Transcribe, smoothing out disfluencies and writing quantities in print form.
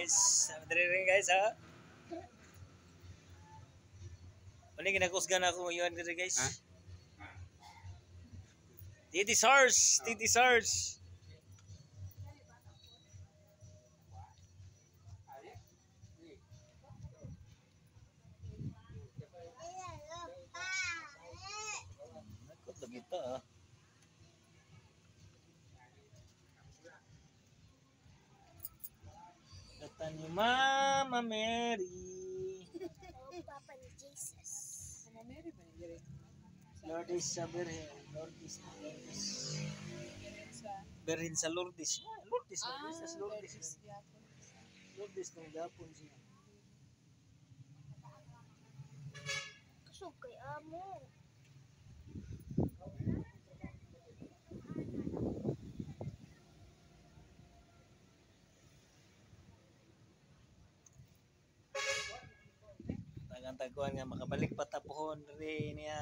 guys. Diri rin guys ha. Ano ginakusgan ako ngayon diri guys? Ha? Titi Sars, Titi Sars. Nakot lagi ta ah. Kata ni Mama Mary. Oh, Papa ni Jesus. Mama Mary ba ni dire? Lourdes sa Birhen. Lourdes na Lourdes. Sa Birhen sa Lourdes. Lourdes na Lourdes. Lourdes. Lourdes Yapon. Lourdes ng Japon siya. Kusog kay amo. Tagang taguan nga makabalik patapuhon rin niya.